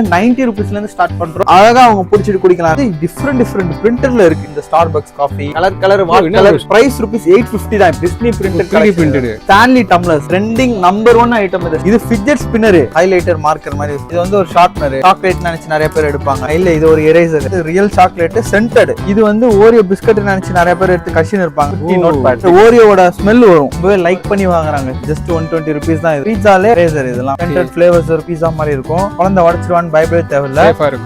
90 rupeesல இருந்து ஸ்டார்ட் பண்றோம். அழகா அவங்க புடிச்சிட்டு குடிக்கலாம். டிஃபரெண்ட் பிரிண்டர்ல இருக்கு இந்த Starbucks coffee. Colour what colour price ₹850 தான். Disney printed Stanley tumblers trending number 1 item இது. இது ஃபிட்ஜெட் ஸ்பின்னர், ஹைலைட்டர் மார்க்கர் மாதிரி. இது வந்து ஒரு ஷார்ப்னர், சாக்லேட் நினைச்சு நிறைய பேர் எடுப்பாங்க. இல்ல இது ஒரு எரேசர், இது ரியல் சாக்லேட் சென்டட். இது வந்து ஓரியோ பிஸ்கட் நினைச்சு நிறைய பேர் எடுத்து கஷின் இருப்பாங்க. நோட் பேட் ஓரியோட ஸ்மெல் வரும், ரொம்பவே லைக் பண்ணி வாங்குறாங்க. ஜஸ்ட் 120 rupees தான். இது பீட்சாலே எரேசர். இதெல்லாம் சென்டட் ஃபிளேவர்ஸ் ஒரு பீட்சா மாதிரி இருக்கும். குழந்தை உடைச்சிடுவான்னு பயப்படவே தேவையில்ல.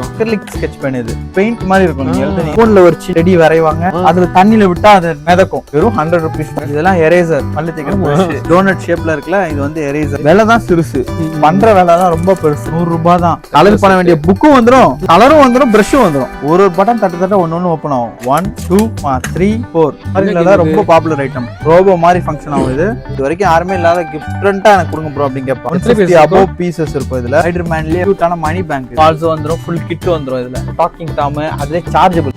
அக்ரிலிக் ஸ்கெட்ச் பென், இது பெயிண்ட் மாதிரி இருக்கும். நீங்க எழுதி போன்ல ஒரு செடி வரைவாங்க, அதுல தண்ணியில விட்டா அது மிதக்கும். வெறும் 100 rupees. இதெல்லாம் எரேசர், பல்லு தேய்க்கிற பிரஷ். டோனட் ஷேப்ல இருக்குல்ல, இது வந்து எரேசர். விலை தான் சிறுசு, பண்ற வேலை தான் ரொம்ப பெருசு. ₹100 தான். கலர் பண்ண வேண்டிய புக்கும் வந்துடும், கலரும் வந்துடும், பிரஷும் வந்துடும். ஒரு பட்டன் தட்ட ஒன்னு ஓபன் ஆகும். 1 2 3 4 ரொம்ப பாப்புலர் ஐட்டம். ரோபோ மாதிரி ஃபங்க்ஷன் ஆகும். இது வரைக்கும் யாருமே இல்லாத டிஃபரெண்டா எனக்கு கொடுங்க ப்ரோ அப்படின்னு கேட்பாங்க. 150 above பீசஸ் இருக்கும் இதுல. ஸ்பைடர்மேன்லயே கியூட்டான மணி பேங்க் ஆல்சோ வந்துரும். ஃபுல் கிட் வந்துரும் இதுல. டாக்கிங் டாம், அதுல சார்ஜபிள்.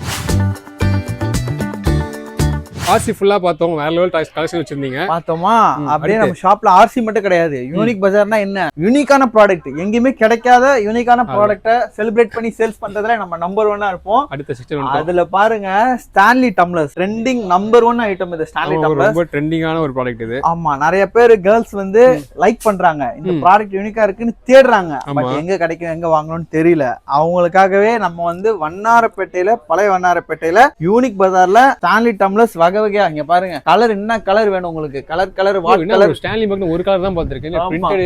ஆர்சி ஃபுல்லா பார்த்தோம். வேற லெவல் டாய்ஸ் கலெக்ஷன் வச்சிருந்தீங்க பார்த்தோமா? அப்படியே நம்ம ஷாப்ல ஆர்சி மட்டும் கிடையாது. யூனிக் பஜார்னா என்ன? யூனிக்கான ப்ராடக்ட், எங்கேயுமே கிடைக்காத யூனிக்கான ப்ராடக்ட்டை செலிப்ரேட் பண்ணி சேல்ஸ் பண்றதுல நம்ம நம்பர் 1 இருப்போம். அடுத்த செக்ஷன் அதுல பாருங்க, Stanley tumblers trending number 1 item இது. ஸ்டான்லி டம்ளர்ஸ் ரொம்ப ட்ரெண்டிங்கான ஒரு ப்ராடக்ட் இது. ஆமா, நிறைய பேர் கேர்ள்ஸ் வந்து லைக் பண்றாங்க. இந்த ப்ராடக்ட் யூனிக்கா இருக்குன்னு தேடுறாங்க. பட் எங்க கிடைக்கும், எங்க வாங்கணும்னு தெரியல. அவங்களுக்காகவே நம்ம வந்து வண்ணாரப்பேட்டையில, பழைய வண்ணாரப்பேட்டையில யூனிக் பஜார்ல ஸ்டான்லி டம்ளர்ஸ் வகை வகையா. இங்க பாருங்க, கலர் என்ன கலர் வேணும் உங்களுக்கு? Colour what colour? ஸ்டான்லி மக்ன ஒரு கலர் தான் பாத்துர்க்கேன். பிரிண்டட்.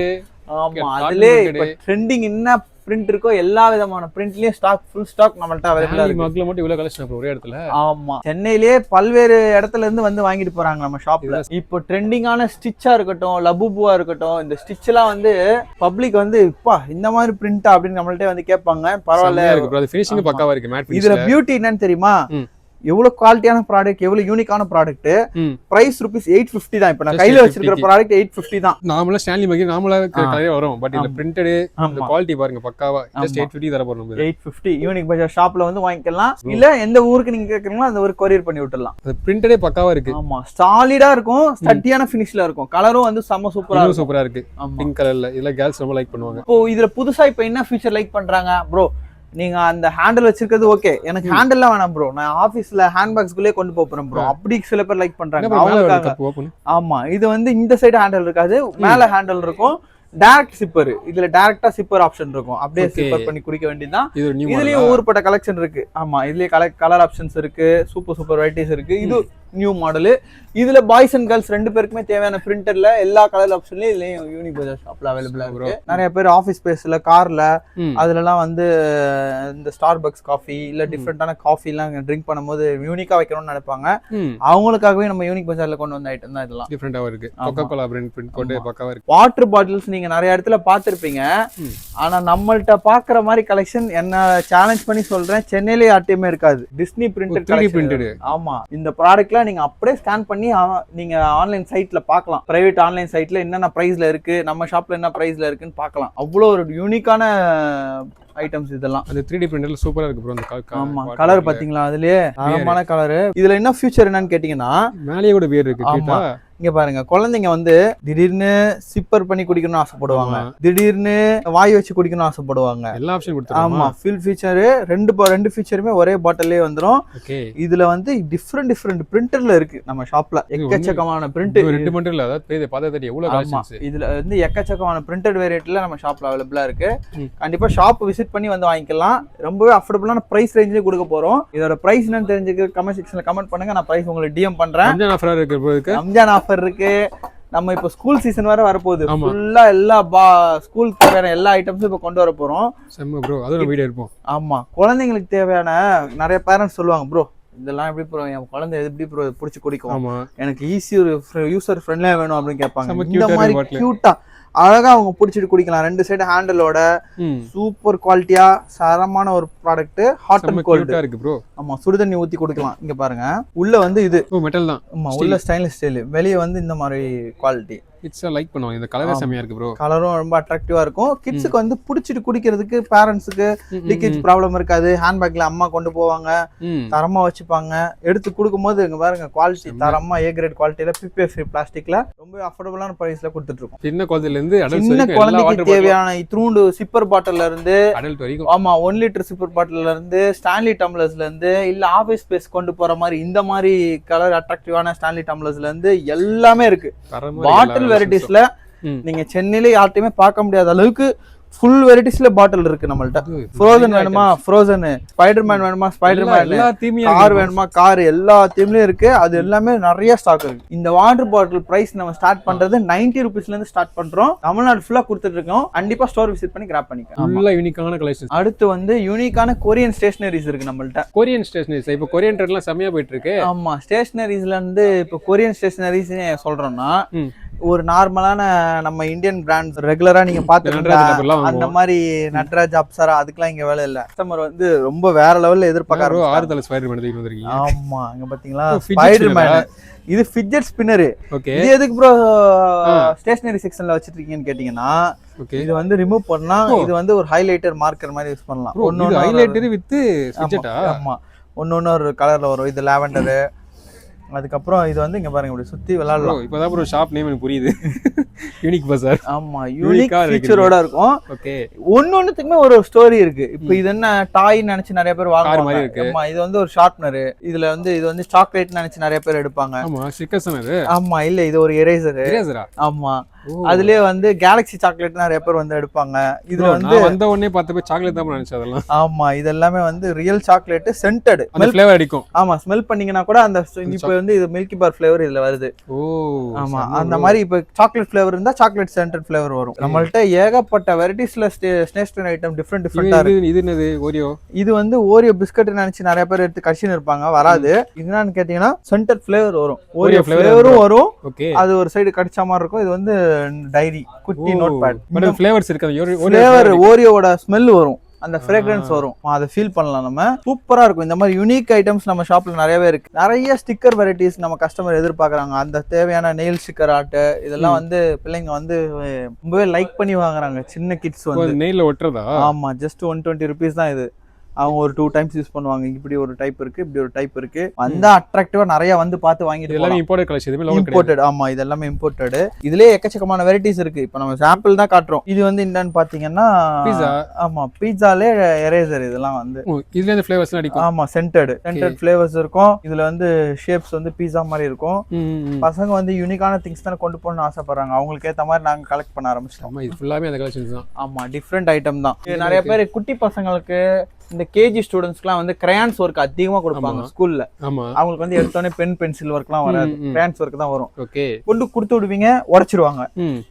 ஆமா, அதுல இப்ப ட்ரெண்டிங் என்ன பிரிண்ட் இருக்கோ எல்லா விதமான பிரிண்ட்லயும் ஸ்டாக், ஃபுல் ஸ்டாக் நம்மள்ட்ட அவைலபிளா இருக்கு. மக்ல மட்டும் இவ்வளவு கலெக்ஷன் ஒரே இடத்துல. ஆமா, சென்னையிலேயே பல்வேறு இடத்துல இருந்து வந்து வாங்கிட்டு போறாங்க நம்ம ஷாப்ல. இப்போ ட்ரெண்டிங்கான ஸ்டிச்சா இருக்கட்டும், லபுபுவா இருக்கட்டும், இந்த ஸ்டிச் எல்லாம் வந்து பப்ளிக் வந்து இப்பா இந்த மாதிரி பிரிண்டா அப்படின்னு நம்மள்ட்ட வந்து கேட்பாங்க. பரவாயில்ல, ஃபினிஷிங் பக்காவா இருக்கு. மேட் இதுல பியூட்டி என்னன்னு தெரியுமா? எவ்வளவு குவாலிட்டியான ப்ராடக்ட், எவ்வளவு யூனிக்கான ப்ராடக்ட். பிரைஸ் ₹850 தான். இப்ப நான் கையில வச்சிருக்கிற ப்ராடக்ட் $850 தான். நார்மலா ஸ்டான்லி மகி நார்மலா கலரே வரும். பட் இந்த பிரிண்டட், இந்த குவாலிட்டி பாருங்க பக்காவா. ஜஸ்ட் $850 தர போறோம். 850 யூனிக் பஜார் ஷாப்ல வந்து வாங்கிக்கலாம். இல்ல எந்த ஊருக்கு நீங்க கேக்குறீங்களோ அந்த ஊருக்கு கொரியர் பண்ணி விட்டுறலாம். அது பிரிண்டடே பக்காவா இருக்கு. ஆமா, சாலிடா இருக்கும், ஸ்டட்டியான ஃபினிஷ்ல இருக்கும். கலரும் வந்து செம்ம சூப்பரா இருக்கு. பிங்க் கலர்ல இல்ல கேர்ள்ஸ் ரொம்ப லைக் பண்ணுவாங்க. இப்போ இதுல புதுசா இப்ப என்ன ஃபீச்சர் லைக் பண்றாங்க ப்ரோ? நீங்க அந்த ஹேண்டில் வச்சிருக்கிறது ஓகே, எனக்கு ஹேண்டில்லாம் வேணாம் ப்ரோ, நான் ஆபீஸ்ல ஹேண்ட் பேக்ஸ்குள்ளே கொண்டு போறேன் ப்ரோ. அப்படி சில பேர் லைக் பண்றாங்க. ஆமா, இது வந்து இந்த சைடு ஹேண்டில் இருக்காது, மேல ஹேண்டில் இருக்கும். டைரக்ட் சிப்பர், இதுல டைரக்டா சிப்பர் ஆப்ஷன் இருக்கும். அப்படியே சிப்பர் பண்ணி குடிக்க வேண்டியதுதான். இதுலயும் ஊர்பட்ட கலெக்ஷன் இருக்கு. ஆமா, இதுலயே கலர் ஆப்ஷன்ஸ் இருக்கு, சூப்பர் வெரைட்டிஸ் இருக்கு. இது நியூ மாடல். இதுல பாய்ஸ் அண்ட் கேர்ள்ஸ் ரெண்டு பேருக்குமே தேவையான பிரிண்டர்ல எல்லா கலர் ஆப்ஷன்லயும் இதுலயும் யூனிக் பஜார் ஷாப்ல அவைலபிளா இருக்கு. நிறைய பேர் ஆபீஸ் ஸ்பேஸ்ல, கார்ல, அதுல எல்லாம் வந்து இந்த ஸ்டார்பக்ஸ் காஃபி இல்ல டிஃபரெண்டான காஃபி எல்லாம் ட்ரிங்க் பண்ணும்போது யூனிக்கா வைக்கணும்னு நினைப்பாங்க. அவங்களுக்காகவே நம்ம யூனிக் பஜார்ல கொண்டு வந்த ஐட்டம் தான் இதெல்லாம். டிஃபரெண்டாவும் இருக்கு. கோகோ கோலா பிரிண்ட் போட்டு பக்காவா இருக்கு. வாட்டர் பாட்டில்ஸ் நீங்க நிறைய இடத்துல பாத்திருப்பீங்க. ஆனா நம்மள்ட்ட பாக்குற மாதிரி கலெக்ஷன் என்ன சேலஞ்ச் பண்ணி சொல்றேன், சென்னையிலே யார்ட்டையுமே இருக்காது. Disney printed. ஆமா, இந்த ப்ராடக்ட்ல நீங்க அப்படியே ஸ்கேன் பண்ணி நீங்க ஆன்லைன் சைட்ல பார்க்கலாம். பிரைவேட் ஆன்லைன் சைட்ல என்னென்ன பிரைஸ்ல இருக்கு, நம்ம ஷாப்ல என்ன பிரைஸ்ல இருக்குன்னு பார்க்கலாம். அவ்வளவு ஒரு யூனிக்கான ஐட்டம்ஸ் இதெல்லாம். அது 3D பிரிண்டர்ல சூப்பரா இருக்கு ப்ரோ. அந்த ஆமா, கலர் பாத்தீங்களா? அதுலயே தரமான கலர். இதுல என்ன ஃபியூச்சர் என்னன்னு கேட்டீங்கன்னா, மேலேயே கூட பியர் இருக்கு. ஆமா, இங்க பாருங்க, குழந்தைங்க வந்து திடீர்னு சிப்பர் பண்ணி குடிக்கணும்னு ஆசைப்படுவாங்க, திடீர்னு வாய் வச்சு குடிக்கணும்னு ஆசைப்படுவாங்க. எல்லா ஆப்ஷன் கொடுத்துருக்காங்க. ஆமா, ஃபில் ஃபீச்சர் ரெண்டு ஃபீச்சருமே ஒரே பாட்டிலே வந்துரும். இதுல வந்து டிஃபரெண்ட் பிரிண்டர்ல இருக்கு நம்ம ஷாப்ல. எக்கச்சக்கமான பிரிண்ட். ரெண்டு மட்டும் இல்ல, அதாவது பார்த்தா எவ்வளவு கலெக்ஷன்ஸ். இதுல வந்து எக்கச்சக்கமான பிரிண்டட் வேரியன்ட்ல நம்ம ஷாப்ல அவைலபிளா இருக்கு. கண்டிப்பா ஷாப் விசிட் பண்ணி வந்து வாங்கிக்கலாம். ரொம்பவே அஃபோர்டபுளான பிரைஸ் ரேஞ்சிலே கொடுக்க போறோம். இதோட பிரைஸ் என்னன்னு தெரிஞ்சுக்க கமெண்ட் செக்ஷன்ல கமெண்ட் பண்ணுங்க. நான் பிரைஸ் உங்களுக்கு டிஎம் பண்றேன். ரம்ஜான் ஆஃபர் இருக்கு. ரம்ஜான் ஆஃபர் இருக்கு. நம்ம இப்ப ஸ்கூல் சீசன் வர வரப்போகுது. ஃபுல்லா எல்லா ஸ்கூலுக்கு தேவையான எல்லா ஐட்டம்ஸும் இப்ப கொண்டு வர போறோம். செம்ம ப்ரோ, அது ஒரு வீடியோ இருப்போம். ஆமா, குழந்தைங்களுக்கு தேவையான நிறைய பேரண்ட்ஸ் சொல்லுவாங்க, ப்ரோ இதெல்லாம் எப்படி ப்ரோ என் குழந்தை எப்படி ப்ரோ பிடிச்சி குடிக்கும், எனக்கு ஈஸி ஒரு யூசர் ஃப்ரெண்ட்லியா வேணும் அப்படின்னு கேட்பாங்க. இந்த மாதிரி கியூட்டா அழகா அவங்க பிடிச்சிட்டு குடிக்கலாம். ரெண்டு சைடு ஹேண்டிலோட சூப்பர் குவாலிட்டியா தரமான ஒரு ப்ராடக்ட். ஹாட் அண்ட் கோல்ட் இருக்கு ப்ரோ. ஆமா, சுடுதண்ணி ஊத்தி குடிக்கலாம். இங்க பாருங்க, உள்ள வந்து இது மெட்டல் தான். ஆமா, உள்ள ஸ்டெயின்லெஸ் ஸ்டீல், வெளியே வந்து இந்த மாதிரி குவாலிட்டி. கிட்ஸ் லைக் பண்ணுவாங்க. இந்த கலரே செமையா இருக்கு ப்ரோ. கலரும் ரொம்ப அட்ராக்டிவா இருக்கும். கிட்ஸுக்கு வந்து பிடிச்சிட்டு குடிக்கிறதுக்கு, பேரண்ட்ஸுக்கு லீக்கேஜ் ப்ராப்ளம் இருக்காது. ஹேண்ட்பேக்ல அம்மா கொண்டு போவாங்க, தரமா வச்சுப்பாங்க. எடுத்து கொடுக்கும்போது இங்க பாருங்க குவாலிட்டி தரமா ஏ கிரேட் குவாலிட்டியில PPF ஃப்ரீ பிளாஸ்டிக்ல ரொம்ப அஃபோர்டபுளான பிரைஸ்ல கொடுத்துட்டு இருக்கோம். சின்ன குழந்தையில இருந்து சின்ன குழந்தைக்கு தேவையான இத்ரூண்டு சிப்பர் பாட்டில்ல இருந்து அடல்ட் வரைக்கும், ஆமா 1 லிட்டர் சிப்பர் பாட்டில்ல இருந்து ஸ்டான்லி டம்ளர்ஸ்ல இருந்து இல்ல ஆபீஸ் ஸ்பேஸ் கொண்டு போற மாதிரி இந்த மாதிரி கலர் அட்ராக்டிவான ஸ்டான்லி டம்ளர்ஸ்ல இருந்து எல்லாமே இருக்கு. பாட்டில் வெரைட்டிஸ்ல நீங்க சென்னையில யார்ட்டையுமே பார்க்க முடியாத அளவுக்கு ஃபுல் வெரைட்டிஸ்ல பாட்டில் இருக்கு நம்மள்ட்ட. ஃப்ரோசன் வேணுமா ஃப்ரோசன், ஸ்பைடர்மேன் வேணுமா ஸ்பைடர்மேன், கார் வேணுமா கார், எல்லா தீம்லயும் இருக்கு. அது எல்லாமே நிறைய ஸ்டாக் இருக்கு. இந்த வாட்டர் பாட்டில் பிரைஸ் நம்ம ஸ்டார்ட் பண்றது 90 ரூபீஸ்ல இருந்து ஸ்டார்ட் பண்றோம். தமிழ்நாடு ஃபுல்லா கொடுத்துட்டு இருக்கோம். கண்டிப்பா ஸ்டோர் விசிட் பண்ணி கிராப் பண்ணிக்கலாம். ஃபுல்லா யூனிக்கான கலெக்ஷன்ஸ். அடுத்து வந்து யூனிக்கான கொரியன் ஸ்டேஷனரிஸ் இருக்கு நம்மள்ட்ட. கொரியன் ஸ்டேஷனரிஸ் இப்போ கொரியன் ட்ரெண்ட்லாம் செமையா போயிட்டு இருக்கு. ஆமா, ஸ்டேஷனரிஸ்ல இருந்து இப்போ கொரியன் ஸ்டேஷனரிஸ் சொல்றோம்னா ஒரு நார்மலான நம்ம இந்தியன் பிராண்ட்ஸ் ரெகுலரா நீங்க பாத்துக்கிட்டா அந்த மாதிரி நட்ராஜ், அப்சரா அதுக்கெல்லாம் இங்க வேலை இல்ல. கஸ்டமர் வந்து ரொம்ப வேற லெவல்ல எதிர்பார்க்கறாங்க. ஆறுதல ஸ்பைடர்மேன் தூக்கிட்டு வந்திருக்கீங்க. ஆமா, இங்க பாத்தீங்களா ஸ்பைடர்மேன். இது ஃபிட்ஜெட் ஸ்பின்னர். இது எதுக்கு ப்ரோ ஸ்டேஷனரி செக்ஷன்ல வச்சிட்டு இருக்கீங்கன்னு கேட்டீங்கன்னா, இது வந்து ரிமூவ் பண்ணா இது வந்து ஒரு ஹைலைட்டர் மார்க்கர் மாதிரி யூஸ் பண்ணலாம். ஒன்னு ஹைலைட்டர் வித் ஃபிட்ஜெட்டா. ஆமா, ஒன்னு ஒரு கலர்ல வரும். இது லாவெண்டர். அதுக்கப்புறம் இது வந்து இங்க பாருங்க இப்படி சுத்தி விளையாடலாம். இப்பதான் ப்ரோ ஷாப் நேம் எனக்கு புரியுது. யூனிக் பஜார். ஆமா, யூனிக் ஃபீச்சரோட இருக்கும். ஓகே, ஒன்னொன்னுத்துக்குமே ஒரு ஸ்டோரி இருக்கு. இப்போ இது என்ன டாய் நினைச்சு நிறைய பேர் வாங்குவாங்க. ஆமா, இது வந்து ஒரு ஷார்ப்னர். இதுல வந்து இது வந்து சாக்லேட் நினைச்சு நிறைய பேர் எடுப்பாங்க. ஆமா, ஸ்டிக்கர்ஸ் அது. ஆமா, இல்ல இது ஒரு எரேசர். எரேசரா? ஆமா, அதுலயே வந்து கேலக்ஸி சாக்லேட் நிறைய பேர் வந்து எடுப்பாங்க. இதுல வந்து வந்த உடனே பார்த்தப்ப சாக்லேட் தான் நினைச்சேன் அதெல்லாம். ஆமா, இது எல்லாமே வந்து ரியல் சாக்லேட் சென்டட். அந்த ஃப்ளேவர் அடிக்கும். ஆமா, ஸ்மெல் பண்ணீங்கன்னா கூட அந்த இப்போ வந்து இது மில்கி பார் ஃப்ளேவர் இதுல வருது. ஓ ஆமா, அந்த மாதிரி இப்போ சாக்லேட் ஃப்ளேவர் இருந்தா சாக்லேட் சென்டட் ஃப்ளேவர் வரும். நம்மள்ட்ட ஏகப்பட்ட வெரைட்டிஸ்ல ஸ்டேஷனரி ஐட்டம் டிஃபரெண்டா இருக்கு. இது என்னது? ஓரியோ. இது வந்து ஓரியோ பிஸ்கட் நினைச்சு நிறைய பேர் எடுத்து கடிச்சின்னு இருப்பாங்க. வராது. என்னன்னு கேட்டீங்கன்னா சென்டட் ஃப்ளேவர் வரும். ஓரியோ ஃப்ளேவரும் வரும். அது ஒரு சைடு கடிச்ச மாதிரி இருக்கும். இது வந்து டைரி குட்டி நோட் பேட். பட் ஃப்ளேவர்ஸ் இருக்கு. ஃப்ளேவர் ஓரியோவோட ஸ்மெல் வரும், அந்த ஃப்ரேக்ரன்ஸ் வரும். அதை ஃபீல் பண்ணலாம். நம்ம சூப்பரா இருக்கும். இந்த மாதிரி யூனிக் ஐட்டம்ஸ் நம்ம ஷாப்ல நிறையவே இருக்கு. நிறைய ஸ்டிக்கர் வெரைட்டிஸ் நம்ம கஸ்டமர் எதிர்பார்க்கறாங்க. அந்த தேவையான நெயில் ஸ்டிக்கர் ஆர்ட் இதெல்லாம் வந்து பிள்ளைங்க வந்து ரொம்பவே லைக் பண்ணி வாங்குறாங்க. சின்ன கிட்ஸ் வந்து நெயில்ல ஒட்டுறதா? ஆமா, ஜஸ்ட் 120 ரூபீஸ் தான் இது. அவங்க ஒரு 2 டைம்ஸ் யூஸ் பண்ணுவாங்க. இப்படி ஒரு டைப் இருக்கு, இப்படி ஒரு டைப் இருக்கு. வந்தா அட்ராக்டிவா நிறைய வந்து பார்த்து வாங்கிட்டு எல்லாமே இம்போர்ட்டட் கலெக்ஷன். இதுமே லோக்கல் இம்போர்ட்டட். ஆமா, இது எல்லாமே இம்போர்ட்டட். இதுலயே எக்கச்சக்கமான வெரைட்டிஸ் இருக்கு. இப்போ நம்ம சாம்பிள் தான் காட்டுறோம். இது வந்து என்னன்னு பாத்தீங்கன்னா பீஸா. ஆமா, பீஸாலே எரேசர். இதெல்லாம் வந்து இதுல இந்த ஃப்ளேவர்ஸ் அடிக்கும். ஆமா, சென்டட் ஃப்ளேவர்ஸ் இருக்கும். இதுல வந்து ஷேப்ஸ் வந்து பீஸா மாதிரி இருக்கும். பசங்க வந்து யூனிக்கான திங்ஸ் தான கொண்டு போகணும்னு ஆசைப்படுறாங்க. அவங்களுக்கு ஏத்த மாதிரி நாங்க கலெக்ட் பண்ண ஆரம்பிச்சிட்டோம். ஆமா, இது ஃபுல்லாமே அந்த கலெக்ஷன்ஸ் தான். ஆமா, டிஃபரெண்ட் ஐட்டம் தான். நிறைய பேர் குட்டி பசங்களுக்கு இந்த கேஜி ஸ்டூடெண்ட்ஸ்க்குலாம் வந்து கிரையான்ஸ் ஒர்க் அதிகமா கொடுப்பாங்க ஸ்கூல்ல. அவங்களுக்கு வந்து எடுத்தோடனே பென் பென்சில் ஒர்க்லாம் வராது, கிரையான்ஸ் ஒர்க் தான் வரும். கொண்டு கொடுத்து விடுவீங்க, உடைச்சிருவாங்க.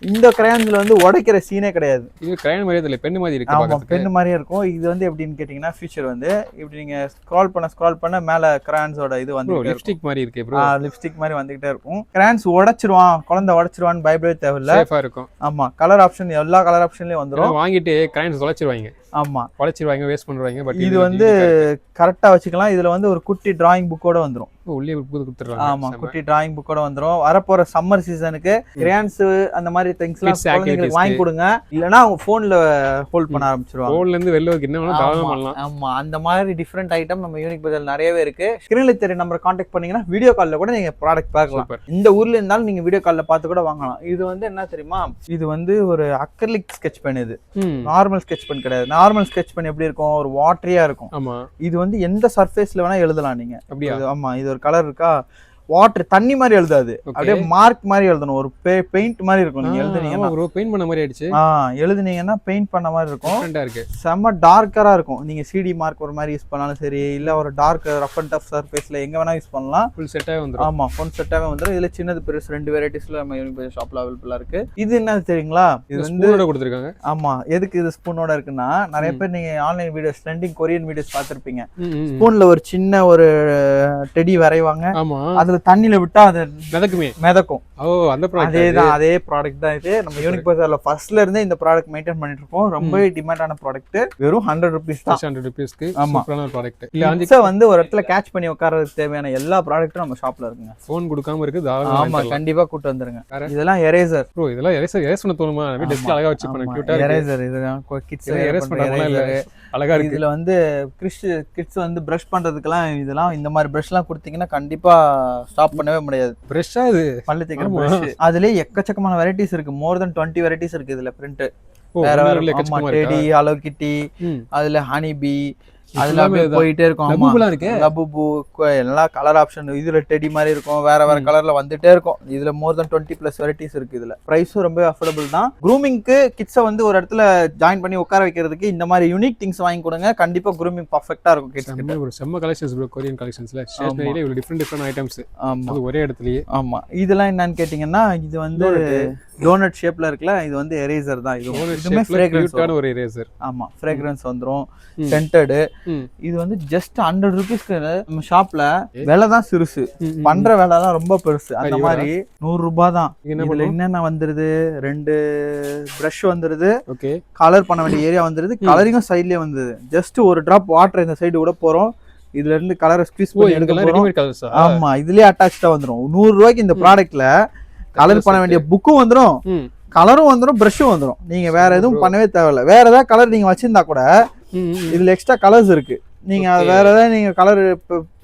இந்த கிரையான்ஸ்ல வந்து உடைக்கிற சீனே கிடையாது. இது கிரையான் மாதிரியே இல்ல, பென் மாதிரி இருக்கு. ஆமா, பென் மாதிரியே இருக்கும். இது வந்து எப்படின்னு கேட்டீங்கன்னா ஃபியூச்சர் வந்து இப்படி நீங்க ஸ்க்ரால் பண்ண மேல கிரையான்ஸோட இது வந்து லிப்ஸ்டிக் மாதிரி இருக்கு ப்ரோ. லிப்ஸ்டிக் மாதிரி வந்துகிட்டே இருக்கும். கிரையான்ஸ் உடைச்சிருவான், குழந்தை உடைச்சிருவான்னு பயப்படவே தேவையில்ல. சேஃபா இருக்கும். ஆமா, கலர் ஆப்ஷன் எல்லா கலர் ஆப்ஷன்லயும் வந்துரும். வாங்கிட்டு கிரையான்ஸ் உடைச்சிருவாங்க. ஆமா, உடைச்சிருவாங்க, வேஸ்ட் பண்றாங்க. பட் இது வந்து கரெக்டா வச்சுக்கலாம். இதுல வந்து ஒரு குட்டி டிராயிங் புக்கோட வந்துரும். உள்ளே புக் கொடுத்துறாங்க. ஆமா, குட்டி டிராயிங் புக்கோட வந்துரும். வரப்போற சம்மர் சீசனுக்கு கிரையான்ஸ் அந்த மாதிரி திங்ஸ்லாம் குழந்தைகளுக்கு வாங்கி கொடுங்க. இல்லனா அவங்க போன்ல ஹோல்ட் பண்ண ஆரம்பிச்சிருவாங்க. போன்ல இருந்து வெளில வைக்க என்ன வேணா தாராளமா பண்ணலாம். ஆமா, அந்த மாதிரி டிஃபரெண்ட் ஐட்டம் நம்ம யூனிக் பஜார்ல நிறையவே இருக்கு. ஸ்கிரீன்ல தெரிய நம்பர் கான்டாக்ட் பண்ணீங்கன்னா வீடியோ கால்ல கூட நீங்க ப்ராடக்ட் பார்க்கலாம். இந்த ஊர்ல இருந்தாலும் நீங்க வீடியோ கால்ல பார்த்து கூட வாங்கலாம். இது வந்து என்ன தெரியுமா, இது வந்து ஒரு அக்ரிலிக் ஸ்கெட்ச் பென். இது நார்மல் ஸ்கெட்ச் பென் கிடையாது. நார்மல் ஸ்கெட்ச் பென் எப்படி இருக்கும், ஒரு வாட்டரியா இருக்கும். ஆமா, இது வந்து எந்த சர்ஃபேஸ்ல வேணா எழுதலாம் நீங்க. ஆமா, இது ஒரு கலர் இருக்கா, வாட்டர் தண்ணி மாதிரி எழுதாது, அப்படியே மார்க் மாதிரி எழுதணும். ஒரு பெயிண்ட் மாதிரி இருக்கும். நீங்க எழுதுனீங்கன்னா ப்ரோ பெயிண்ட் பண்ண மாதிரி ஆயிடுச்சு. எழுதுனீங்கன்னா பெயிண்ட் பண்ண மாதிரி இருக்கும். டிஃபரெண்டா இருக்கு. செம டார்க்கரா இருக்கும். நீங்க சிடி மார்க் ஒரு மாதிரி யூஸ் பண்ணாலும் சரி, இல்ல ஒரு டார்க் ரஃப் அண்ட் டஃப் சர்ஃபேஸ்ல எங்க வேணா யூஸ் பண்ணலாம். ஃபுல் செட்டாவே வந்துரும். ஆமா, ஃபுல் செட்டாவே வந்துரும். இதுல சின்னது பெருசு 2 வெரைட்டிஸ்ல நம்ம யூனிக் பஜார் ஷாப்ல அவைலபிளா இருக்கு. இது என்ன தெரியுங்களா, இது வந்து ஸ்பூனோட கொடுத்திருக்காங்க. ஆமா, எதுக்கு இது ஸ்பூனோட இருக்குன்னா, நிறைய பேர் நீங்க online videos trending Korean videos பார்த்திருப்பீங்க. ஸ்பூன்ல ஒரு சின்ன ஒரு டெடி வரைவாங்க. ஆமா, அதுல அது தண்ணியில விட்டா அது மிதக்கும். அந்த ப்ராடக்ட் அதேதான், அதே ப்ராடக்ட் தான் இது. நம்ம யூனிக் பஜார்ல ஃபர்ஸ்ட்ல இருந்தே இந்த ப்ராடக்ட் மெயின்டைன் பண்ணிட்டு இருக்கோம். ரொம்ப டிமாண்டான ப்ராடக்ட். வெறும் 100 rupees தான். 100 rupeesக்கு சூப்பரான ப்ராடக்ட். கிட்ஸை வந்து ஒரு இடத்துல கேட்ச் பண்ணி உட்கார்றதுக்கு தேவையான எல்லா ப்ராடக்ட்டும் நம்ம ஷாப்ல இருக்குங்க. ஃபோன் கொடுக்காம இருக்கு. ஆமா, கண்டிப்பா கூட்டு வந்துருங்க. இதெல்லாம் எரேசர் ப்ரோ. இதெல்லாம் எரேஸ் பண்ண தோணுமா? டெஸ்க்ல அழகா வச்சு பண்ண கியூட்டா இருக்கு. எரேசர் இதெல்லாம் கிட்ஸ் எரேஸ் பண்றாங்களா? இல்ல அழகா இருக்கு. இதுல வந்து கிட்ஸ் வந்து பிரஷ் பண்றதுக்குலாம் இதெல்லாம் இந்த மாதிரி பிரஷ்லாம் கொடுத்தீங்கன்னா கண்டிப்பா ஸ்டாப் பண்ணவே முடியாது. பிரஷ்ஷா இது? பல்லு தேய்க்கிற பிரஷ். அதுலயே எக்கச்சக்கமான வெரைட்டிஸ் இருக்கு. மோர் தென் 20 வெரைட்டிஸ் இருக்கு இதுல பிரிண்ட். வேற வேற டெடி, ஹலோ கிட்டி, அதுல ஹனி பீ, அதுல போயிட்டே இருக்கும். லபுபு எல்லா கலர் ஆப்ஷன். இதுல டெடி மாதிரி இருக்கும், வேற வேற கலர்ல வந்துட்டே இருக்கும். இதுல மோர் தென் 20+ வெரைட்டிஸ் இருக்கு. இதுல பிரைஸும் ரொம்ப அஃபோர்டபிள் தான். க்ரூமிங்க்கு கிட்ஸை வந்து ஒரு இடத்துல ஜாயின் பண்ணி உட்கார வைக்கிறதுக்கு இந்த மாதிரி யூனிக் திங்ஸ் வாங்கி கொடுங்க. கண்டிப்பா க்ரூமிங் பர்ஃபெக்ட்டா இருக்கும் கிட்ஸ். ஒரு செம்ம கலெக்ஷன்ஸ் ப்ரோ. கொரியன் கலெக்ஷன்ஸ்ல ஸ்டேஷனரியில இவ்வளவு டிஃபரண்ட் ஐட்டம்ஸ். ஆமா, ஒரே இடத்துலயே. ஆமா, இதெல்லாம் என்னன்னு கேட்டீங்கன்னா இது வந்து டோனட் ஷேப்ல இருக்குல, இது வந்து எரேசர் தான். இதுமே ஃப்ரேக்ரன்ஸான ஒரு எரேசர். ஆமா, ஃப்ரேக்ரன்ஸ் வந்துரும், சென்டட். இது வந்து ஜஸ்ட் 100 rupeesக்கு நம்ம ஷாப்ல விலை தான் சிறுசு, பண்ற வேலை தான் ரொம்ப பெருசு. அந்த மாதிரி 100 ரூபாய் தான். இதுல என்னென்ன வந்துருது, 2 பிரஷ் வந்துருது, கலர் பண்ண வேண்டிய ஏரியா வந்துருது, கலரிங்கும் சைட்லயே வந்துருது. ஜஸ்ட் ஒரு டிராப் வாட்டர் இந்த சைடு கூட போறோம். இதுல இருந்து கலரை ஸ்குவீஸ் பண்ணி எடுக்க போறோம். ஆமா, இதுலயே அட்டாச்சா வந்துரும். 100 ரூபாய்க்கு இந்த ப்ராடக்ட்ல கலர் பண்ண வேண்டிய புக்கும் வந்துரும், கலரும் வந்துரும், பிரஷும் வந்துரும். நீங்க வேற எதுவும் பண்ணவே தேவையில்ல. வேற ஏதாவது கலர் நீங்க வச்சிருந்தா கூட இதுல எக்ஸ்ட்ரா கலர்ஸ் இருக்கு. நீங்க வேற ஏதாவது நீங்க கலர்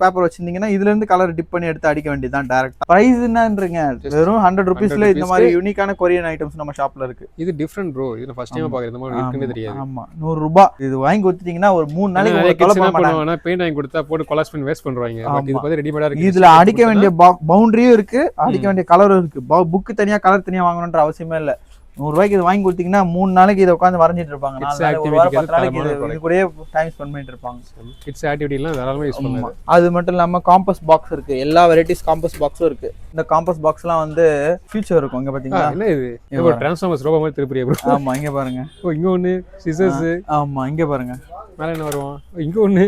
பேப்பர் வச்சிருந்தீங்கன்னா இதுல இருந்து கலர் டிப் பண்ணி எடுத்து அடிக்க வேண்டியதான் டைரக்டா. பிரைஸ் என்னன்றீங்க? வெறும் 100 rupeesல இந்த மாதிரி யூனிக்கான கொரியன் ஐட்டம்ஸ் நம்ம ஷாப்ல இருக்கு. இது டிஃபரெண்ட் ப்ரோ. இது ஃபர்ஸ்ட் டைம் பாக்குறேன். இந்த மாதிரி இருக்குன்னு தெரியாது. ஆமா, 100 ரூபாய். இது வாங்கி கொடுத்தீங்கன்னா ஒரு 3 நாளைக்கு கலர் பண்ணுவாங்க. பெயிண்ட் வாங்கி கொடுத்தா போட்டு கொலாஸ் பண்ணி வேஸ்ட் பண்றாங்க. பட் இது பாத்தீங்க ரெடிமேடா இருக்கு. இதுல அடிக்க வேண்டிய பவுண்டரியும் இருக்கு, அடிக்க வேண்டிய கலரும் இருக்கு. புக் தனியா கலர் தனியா வாங்கணும்ன்ற அவசியமே இல்ல. 100 ரூபாய்க்கு இது வாங்கி கொடுத்தீங்கன்னா 3 நாளைக்கு இதை உட்காந்து வரைஞ்சிட்டு இருப்பாங்க. 4 நாளைக்கு, 1 வாரம், 10 நாளைக்கு இது கூட டைம் ஸ்பெண்ட் பண்ணிட்டு இருப்பாங்க. கிட்ஸ் ஆக்டிவிட்டிலாம் தாராளமா யூஸ் பண்ணலாம். அது மட்டும் இல்லாம காம்பஸ் பாக்ஸ் இருக்கு. எல்லா வெரைட்டிஸ் காம்பஸ் பாக்ஸும் இருக்கு. இந்த காம்பஸ் பாக்ஸ்லாம் வந்து ஃபியூச்சர் இருக்கும். இங்க பாத்தீங்களா? என்ன இது? ஒரு டிரான்ஸ்ஃபார்மர்ஸ் ரோபோ மாதிரி திருப்பியா ப்ரோ? ஆமா, இங்க பாருங்க. இங்க ஒன்னு சிசர்ஸ். ஆமா, இங்க பாருங்க. மேல என்ன வருவான்? இங்க ஒன்னு.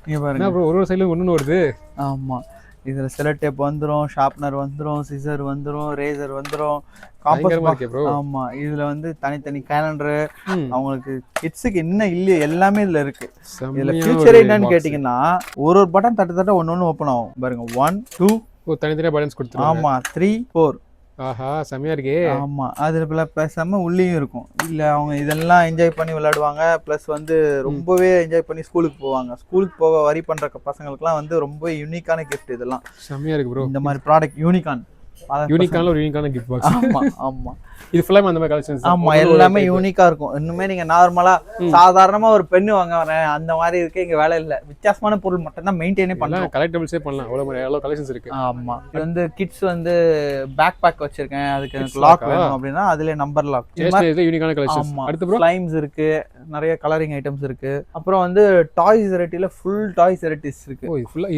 இங்க பாருங்க. என்ன ப்ரோ ஒரு சைடுல ஒன்னு வருது? ஆமா, இதுல செலோ டேப் வந்துரும், ஷார்ப்னர் வந்துரும், சிசர் வந்துரும், ரேசர் வந்துரும், காம்பஸ் பாக்ஸ். ஆமா, இதுல வந்து தனித்தனி கேலண்டர். அவங்களுக்கு கிட்ஸுக்கு என்ன இல்லையே எல்லாமே இதுல இருக்கு. இதுல ஃபியூச்சர் என்னன்னு கேட்டீங்கன்னா ஒரு பட்டன் தட்ட ஒன்னு ஓபன் ஆகும் பாருங்க. 1 2 தனித்தனியா பட்டன்ஸ் கொடுத்துருவாங்க. ஆமா, 3 4. ஆஹா, செமையா இருக்கே. ஆமா, அதுல பேசாம உள்ளேயும் இருக்கும். இல்ல அவங்க இதெல்லாம் என்ஜாய் பண்ணி விளையாடுவாங்க. பிளஸ் வந்து ரொம்பவே என்ஜாய் பண்ணி ஸ்கூலுக்கு போவாங்க. ஸ்கூலுக்கு போக வரி பண்ற பசங்களுக்குலாம் வந்து ரொம்ப யூனிக்கான கிஃப்ட் இதெல்லாம். செமையா இருக்கு ப்ரோ. இந்த மாதிரி ப்ராடக்ட் யூனிக்கான ஒரு யூனிக்கான கிஃப்ட் பாக்ஸ். ஆமா ஆமா, இது ஃபுல்லா அந்த மாதிரி கலெக்ஷன்ஸ். ஆமா, எல்லாமே யூனிக்கா இருக்கும். இன்னுமே நீங்க நார்மலா சாதாரணமா ஒரு பென்னு வாங்க வரேன் அந்த மாதிரி இருக்கு இங்க வேலை இல்ல. வித்தியாசமான பொருள் மட்டும் தான் மெயின்டைனே பண்ணலாம். கலெக்டபிள்ஸே பண்ணலாம். அவ்வளவு கலெக்ஷன்ஸ் இருக்கு. ஆமா, இது வந்து கிட்ஸ் வந்து பேக் பேக் வச்சிருக்கேன், அதுக்கு எனக்கு லாக் வேணும் அப்படினா அதுல நம்பர் லாக். இது யூனிக்கான கலெக்ஷன்ஸ். அடுத்து ப்ரோ ஸ்லைம்ஸ் இருக்கு, நிறைய கலரிங் ஐட்டம்ஸ் இருக்கு. அப்புறம் வந்து டாய்ஸ் வெரைட்டில ஃபுல் டாய்ஸ் வெரைட்டிஸ் இருக்கு. ஓ, ஃபுல்லா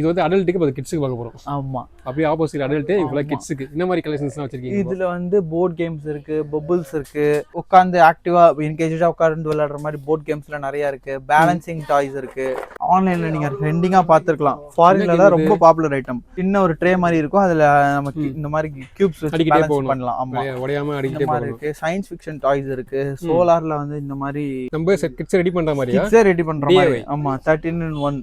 இது வந்து அடல்ட்டுக்கு பட் கிட்ஸ்க்கு பார்க்க போறோம். ஆமா, அப்படியே ஆப்போசிட் அடல்ட் ஃபுல்லா கிட்ஸ்க்கு. இந்த மாதிரி கலெக்ஷன்ஸ்லாம் வச்சிருக்கீங்க. இதுல வந்து போர்ட் கேம்ஸ் இருக்கு, பபிள்ஸ் இருக்கு, உட்கார்ந்து ஆக்டிவா என்கேஜா உட்கார்ந்து விளையாடுற மாதிரி போர்ட் கேம்ஸ்ல நிறைய இருக்கு. பேலன்சிங் டாய்ஸ் இருக்கு. ஆன்லைன்ல நீங்க ட்ரெண்டிங்கா பாத்துக்கலாம். ஃபாரின்ல தான் ரொம்ப பாப்புலர் ஐட்டம். சின்ன ஒரு ட்ரே மாதிரி இருக்கும், அதுல நமக்கு இந்த மாதிரி கியூப்ஸ் வச்சு பேலன்ஸ் பண்ணலாம். ஆமா, உடையாம அடிக்கிட்டே போலாம். இருக்கு. சயின்ஸ் ஃபிக்ஷன் டாய்ஸ் இருக்கு. சோலார்ல வந்து இந்த மாதிரி நம்ம கிட்ஸ் ரெடி பண்ற மாதிரியா? கிட்ஸ் ரெடி பண்ற மாதிரி. ஆமா, 13-in-1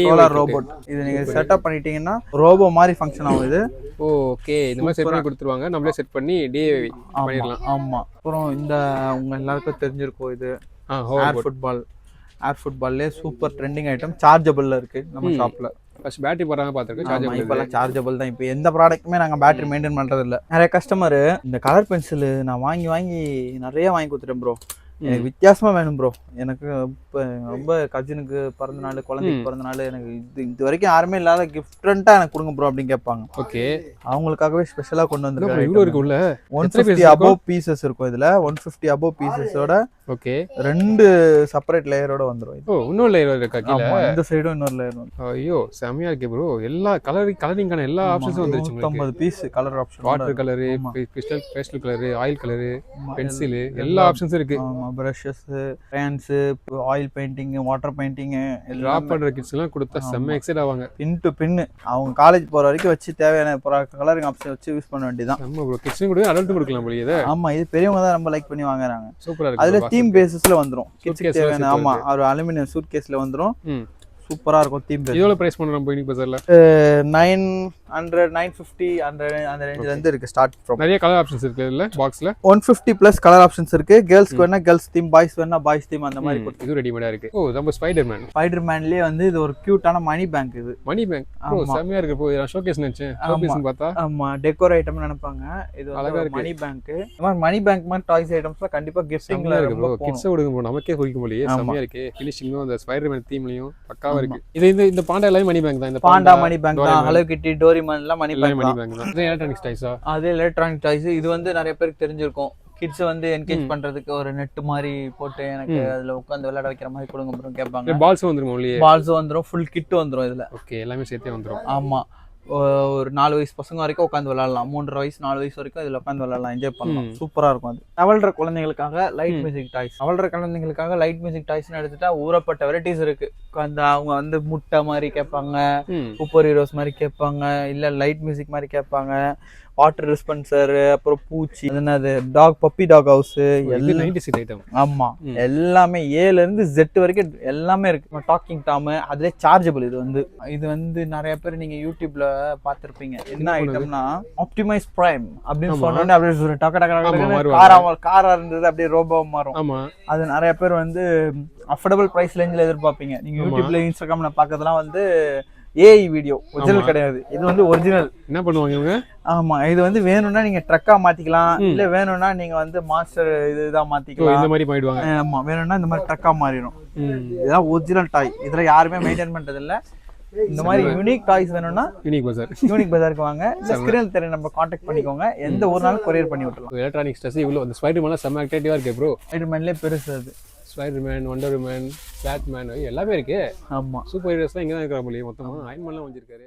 சோலார் ரோபோட். இது நீங்க செட்டப் பண்ணிட்டீங்கன்னா ரோபோ மாதிரி ஃபங்க்ஷன் ஆகும் இது. ஓகே, இந்த மாதிரி செட் பண்ணி கொடுத்துருவாங்க. நம்மளே செட் பண்ணி டிஏவி பண்ணிடலாம். ஆமா, அப்புறம் இந்த உங்க எல்லாருக்கும் தெரிஞ்சிருக்கும் இது ஏர் ஃபுட்பால். ஏர் ஃபுட்பால்லே சூப்பர் ட்ரெண்டிங் ஐட்டம். சார்ஜபிள்ல இருக்கு நம்ம ஷாப்ல. ஃபர்ஸ்ட் பேட்டரி போறாங்க பாத்துருக்கேன். சார்ஜபிள் இப்பெல்லாம் சார்ஜபிள் தான். இப்போ எந்த ப்ராடக்ட்டுமே நாங்க பேட்டரி மெயின்டைன் பண்றது இல்ல. நிறைய கஸ்டமர் இந்த கலர் பென்சில் நான் வாங்கி நிறைய வாங்கி கொடுத்துட்டேன் ப்ரோ. எனக்கு வித்தியாசமா வேணும் ப்ரோ. எனக்கு இப்போ ரொம்ப கசினுக்கு பிறந்த நாள், குழந்தைக்கு பிறந்த நாள், எனக்கு இது வரைக்கும் யாருமே இல்லாத டிஃப்ரெண்டா எனக்கு கொடுங்க ப்ரோ அப்படின்னு கேட்பாங்க. ஓகே, அவங்களுக்காகவே ஸ்பெஷலா கொண்டு வந்திருக்கேன். இவ்வளவு இருக்குல்ல 150 above பீசஸ் இருக்கும். இதுல 150 above பீசஸோட ஓகே 2 செப்பரேட் லேயரோட வந்துரும். ஓ இன்னொரு லேயர் இருக்கா கீழ? ஆமா, இந்த சைடும் இன்னொரு லேயர் வந்து. ஐயோ செமையா இருக்கு ப்ரோ. எல்லா கலரிங்கான எல்லா ஆப்ஷன்ஸும் வந்துருச்சு உங்களுக்கு. 150 piece colour option. Water colour, pastel colour, oil colour, pencil எல்லா ஆப்ஷன்ஸும் இருக்கு. ஆமா, brushes, crayons, oil painting, water painting drop பண்ற கிட்ஸ் எல்லாம் கொடுத்தா செம்ம எக்ஸைட் ஆவாங்க. பின் டு பின் அவங்க காலேஜ் போற வரைக்கும் வச்சு தேவையான கலரிங் ஆப்ஷன் வச்சு யூஸ் பண்ண வேண்டியதான். நம்ம ப்ரோ கிட்ஸும் கூட அடல்ட் கொடுக்கலாம் போல இத. ஆமா, இது பெரியவங்க தான் ரொம்ப லைக் பண்ணி வாங்குறாங்க. சூப்பரா இருக்கு. அதுல தீம் பேசிஸ்ல வந்துரும். கிட்ஸ்க்கு தேவையான ஆமா ஒரு அலுமினியம் சூட் கேஸ்ல வந்துரும். சூப்பரா இருக்கும் தீம் பேஸ். இதோட பிரைஸ் பண்றோம் போய் பஜார்ல 900 950 அந்த ரேஞ்சில இருந்து இருக்கு ஸ்டார்ட் ஃப்ரம். நிறைய கலர் ஆப்ஷன்ஸ் இருக்கு இல்ல பாக்ஸ்ல. 150 பிளஸ் கலர் ஆப்ஷன்ஸ் இருக்கு. கேர்ள்ஸ்க்கு வேணா கேர்ள்ஸ் தீம், பாய்ஸ் வேணா பாய்ஸ் தீம் அந்த மாதிரி கொடுத்து இது ரெடிமேடா இருக்கு. ஓ நம்ம ஸ்பைடர்மேன்லயே வந்து இது ஒரு கியூட்டான மணி பேங்க். இது மணி பேங்க் ஓ செமையா இருக்கு. போ நான் ஷோகேஸ் நினைச்சேன். ஷோகேஸ்னு பார்த்தா ஆமா டெக்கோர் ஐட்டம் நினைப்பாங்க. இது அழகா இருக்கு மணி பேங்க். இந்த மாதிரி மணி பேங்க் மாதிரி டாய்ஸ் ஐட்டம்ஸ்லாம் கண்டிப்பா கிஃப்டிங்ல இருக்கு ப்ரோ. கிட்ஸ் கொடுங்க ப்ரோ. நமக்கே குடிக்க முடியல. செமையா இருக்கு. ஃபினிஷிங்கும் அந்த ஸ்பைடர்மேன் தீம்லயும் பக்காவா இருக்கு. இது இந்த பாண்டா எல்லாம் மணி பேங்க் தான். இந்த பாண்டா மணி பேங்க் தான். ஹலோ கிட்டி, டோரிமான் எல்லாம் மணி பேங்க் தான். இது எலக்ட்ரானிக்ஸ் டாய்ஸா? அது எலக்ட்ரானிக் டாய்ஸ். இது வந்து நிறைய பேருக்கு தெரிஞ்சிருக்கும். கிட்ஸ் வந்து என்கேஜ் பண்றதுக்கு ஒரு நெட் மாதிரி போட்டு எனக்கு அதுல உட்கார்ந்து விளையாட வைக்கிற மாதிரி கொடுங்க ப்ரோ கேட்பாங்க. பால்ஸ் வந்துரும் இல்லையே? பால்ஸ் வந்துரும். ஃபுல் கிட் வந்துரும் இதுல. ஓகே எல்லாமே சேர்த்தே வந்துரும். ஆமா, ஒரு 4 வயசு பசங்க வரைக்கும் உட்காந்து விளையாடலாம். 3.5 வயசு 4 வயசு வரைக்கும் இதுல உட்காந்து விளையாடலாம், என்ஜாய் பண்ணலாம். சூப்பரா இருக்கும். அது தவழ்ற குழந்தைகளுக்காக லைட் மியூசிக் டாய்ஸ். தவழ்ற குழந்தைங்களுக்காக லைட் மியூசிக் டாய்ஸ்னு எடுத்துட்டா ஊறப்பட்ட வெரைட்டிஸ் இருக்கு. அந்த அவங்க வந்து முட்டை மாதிரி கேட்பாங்க, சூப்பர் ஹீரோஸ் மாதிரி கேட்பாங்க, இல்ல லைட் மியூசிக் மாதிரி கேட்பாங்க, வாட்டர் டிஸ்பென்சர், அப்புறம் பூச்சி, என்னது டாக், பப்பி டாக் ஹவுஸ், எல்லாம் 96 ஐட்டம். ஆமா எல்லாமே ஏல இருந்து Z வரைக்கும் எல்லாமே இருக்கு. டாக்கிங் டாம் அதுல சார்ஜபிள். இது வந்து நிறைய பேர் நீங்க யூடியூப்ல பாத்திருப்பீங்க. என்ன ஐட்டம்னா ஆப்டிமைஸ் பிரைம் அப்படின்னு சொன்னோடனே அப்படியே டக்க டக்க காரா இருந்தது அப்படியே ரோபோ மாறும். அது நிறைய பேர் வந்து அஃபோர்டபிள் பிரைஸ் ரேஞ்சில் எதிர்பார்ப்பீங்க. நீங்க யூடியூப்ல இன்ஸ்டாகிராம்ல பாக்கிறதுலாம் வந்து ஏஐ வீடியோ, ஒரிஜினல் கிடையாது. இது வந்து ஒரிஜினல். என்ன பண்ணுவாங்க இவங்க? ஆமா, இது வந்து வேணும்னா நீங்க ட்ரக்கா மாத்திக்கலாம், இல்ல வேணும்னா நீங்க வந்து மாஸ்டர் இதுதான் மாத்திக்கலாம். இந்த மாதிரி பண்ணிடுவாங்க. ஆமா, வேணும்னா இந்த மாதிரி ட்ரக்கா மாறிடும். இதுதான் ஒரிஜினல் டாய். இதுல யாருமே மெயின்டைன் பண்றது இல்ல. இந்த மாதிரி யூனிக் டாய்ஸ் வேணும்னா யூனிக் பஜாருக்கு வாங்க. இந்த ஸ்கிரீன்ல தெரிய நம்ம கான்டாக்ட் பண்ணிக்கோங்க. எந்த ஒரு நாள் கொரியர் பண்ணி விட்டுறலாம். எலக்ட்ரானிக்ஸ் டாய்ஸ் இவ்வளவு. அந்த ஸ்பைடர்மேன்ல செம்ம ஆக்டிவிட்டியா இருக்கு ப்ரோ. ஸ்பைடர்மேன்லயே பெருசு அது. ஸ்பைடர்மேன், வண்டர்மேன், பேட்மேன் எல்லாமே இருக்கு. ஆமா, சூப்பர் ஹீரோஸ் தான் இங்க தான் இருக்கிற போலயே. மொத்தமா அயன்மேன்லாம் வந்திருக்காரு.